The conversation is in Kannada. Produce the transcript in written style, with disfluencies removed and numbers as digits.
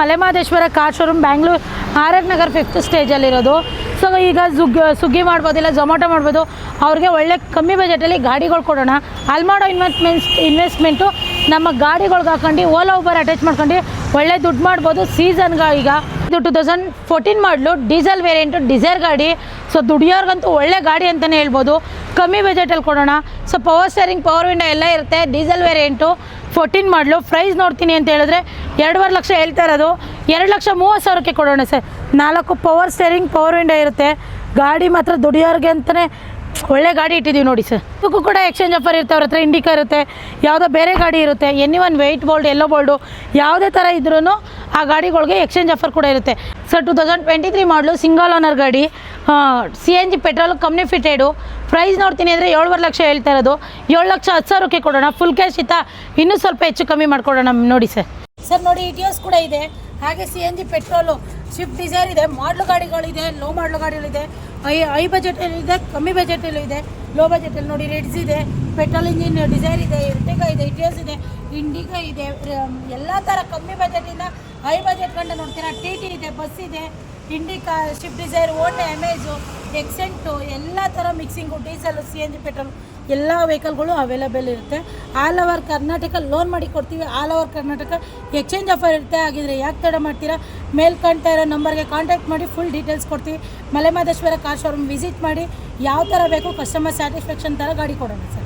Malemahadeshwara car showroom Bangalore R R. Nagar 5th ಸ್ಟೇಜಲ್ಲಿರೋದು. ಸೊ ಈಗ ಸ್ವಿಗ್ಗಿ ಮಾಡ್ಬೋದು, ಇಲ್ಲ ಝೊಮ್ಯಾಟೊ ಮಾಡ್ಬೋದು. ಅವ್ರಿಗೆ ಒಳ್ಳೆ ಕಮ್ಮಿ ಬಜೆಟಲ್ಲಿ ಗಾಡಿಗಳು ಕೊಡೋಣ. ಅಲ್ಲಿ ಮಾಡೋ ಇನ್ವೆಸ್ಟ್ಮೆಂಟು ನಮ್ಮ ಗಾಡಿಗಳ್ಗೆ ಹಾಕೊಂಡು ಓಲಾ ಊಬರ್ ಅಟ್ಯಾಚ್ ಮಾಡ್ಕೊಂಡು ಒಳ್ಳೆ ದುಡ್ಡು ಮಾಡ್ಬೋದು. ಸೀಸನ್ಗೆ ಈಗ ಇದು 2014 ಮಾಡಲು ಡೀಸೆಲ್ ವೇರಿಯಂಟು ಡಿಸೈರ್ ಗಾಡಿ. ಸೊ ದುಡಿಯೋರ್ಗಂತೂ ಒಳ್ಳೆ ಗಾಡಿ ಅಂತಲೇ ಹೇಳ್ಬೋದು. ಕಮ್ಮಿ ಬಜೆಟಲ್ಲಿ ಕೊಡೋಣ. So power steering, power window ಎಲ್ಲ ಇರುತ್ತೆ. ಡೀಸೆಲ್ ವೇರಿಯಂಟು 14 ಮಾಡಲು. ಪ್ರೈಸ್ ನೋಡ್ತೀನಿ ಅಂತ ಹೇಳಿದ್ರೆ 2.5 ಲಕ್ಷ ಹೇಳ್ತಾ ಇರೋದು. 2,30,000 ಕೊಡೋಣ sir. 4 power steering, power window ಇರುತ್ತೆ. ಗಾಡಿ ಮಾತ್ರ ದುಡಿಯೋರ್ಗೆ ಅಂತಲೇ ಒಳ್ಳೆ ಗಾಡಿ ಇಟ್ಟಿದ್ದೀವಿ ನೋಡಿ ಸರ್. ಇದಕ್ಕೂ ಕೂಡ ಎಕ್ಸ್ಚೇಂಜ್ ಆಫರ್ ಇರುತ್ತೆ. ಅವ್ರ ಹತ್ರ ಇಂಡಿಕಾ ಇರುತ್ತೆ, ಯಾವುದೋ ಬೇರೆ ಗಾಡಿ ಇರುತ್ತೆ. ಎನಿ1 ವೈಟ್ ಬೋಲ್ಡ್, ಎಲ್ಲೋ ಬೋಲ್ಡು ಯಾವುದೇ ಥರ ಇದ್ರೂ ಆ ಗಾಡಿಗಳಿಗೆ ಎಕ್ಸ್ಚೇಂಜ್ ಆಫರ್ ಕೂಡ ಇರುತ್ತೆ ಸರ್. 2023 ಮಾಡಲು ಸಿಂಗಲ್ ಓನರ್ ಗಾಡಿ, CNG ಪೆಟ್ರೋಲ್ ಕಂಪ್ನಿ ಫಿಟೆಡು. ಪ್ರೈಸ್ ನೋಡ್ತೀನಿ ಅಂದರೆ 7.5 ಲಕ್ಷ ಹೇಳ್ತಾ ಇರೋದು. 7,10,000 ಕೊಡೋಣ. ಫುಲ್ ಕ್ಯಾಶ್ ಇತ್ತಾ ಇನ್ನೂ ಸ್ವಲ್ಪ ಹೆಚ್ಚು ಕಮ್ಮಿ ಮಾಡ್ಕೊಡೋಣ ನೋಡಿ ಸರ್. ಸರ್ ನೋಡಿ ಇಟಿಯೋಸ್ ಕೂಡ ಇದೆ, ಹಾಗೆ CNG ಪೆಟ್ರೋಲು, ಸ್ವಿಫ್ಟ್ ಡಿಸೈರ್ ಇದೆ, ಮಾಡಲು ಗಾಡಿಗಳಿದೆ, ಲೋ ಮಾಡಲು ಗಾಡಿಗಳಿದೆ. ಹೈ ಬಜೆಟಲ್ಲಿದೆ, ಕಮ್ಮಿ ಬಜೆಟಲ್ಲೂ ಇದೆ. ಲೋ ಬಜೆಟಲ್ಲಿ ನೋಡಿ ರೆಡ್ಸ್ ಇದೆ, ಪೆಟ್ರೋಲ್ ಇಂಜಿನ್ ಡಿಸೈರ್ ಇದೆ, ಎರ್ಟಿಗಾ ಇದೆ, ಇಟಿಯೋಸ್ ಇದೆ, ಇಂಡಿಗಾ ಇದೆ. ಎಲ್ಲ ಥರ ಕಮ್ಮಿ ಬಜೆಟಿಂದ ಹೈ ಬಜೆಟ್ ಕಂಡು ನೋಡ್ತೀರಾ. TT ಇದೆ, ಬಸ್ ಇದೆ, ಇಂಡಿಕಾ, ಸ್ವಿಫ್ಟ್ ಡಿಸೈರ್, ಓಟೆ, ಅಮೇಜು, ಎಕ್ಸೆಂಟು, ಎಲ್ಲ ಥರ ಮಿಕ್ಸಿಂಗು, ಡೀಸೆಲು, CNG ಪೆಟ್ರೋಲ್ ಎಲ್ಲ ವೆಹಿಕಲ್ಗಳು ಅವೈಲೇಬಲ್ ಇರುತ್ತೆ. ಆಲ್ ಓವರ್ ಕರ್ನಾಟಕ ಲೋನ್ ಮಾಡಿ ಕೊಡ್ತೀವಿ. All over Karnataka exchange offer ಇರುತ್ತೆ. ಹಾಗಿದ್ರೆ ಯಾಕೆ ತಡ ಮಾಡ್ತೀರಾ? ಮೇಲ್ ಕಾಣ್ತಾ ಇರೋ ನಂಬರ್ಗೆ ಕಾಂಟ್ಯಾಕ್ಟ್ ಮಾಡಿ ಫುಲ್ ಡೀಟೇಲ್ಸ್ ಕೊಡ್ತೀವಿ. ಮಲೆಮಹದೇಶ್ವರ ಕಾರ್ ಶೋರೂಮ್ ವಿಸಿಟ್ ಮಾಡಿ ಯಾವ ಥರ ಬೇಕು ಕಸ್ಟಮರ್ ಸ್ಯಾಟಿಸ್ಫ್ಯಾಕ್ಷನ್ ಥರ ಗಾಡಿ ಕೊಡೋಣ ಸರ್.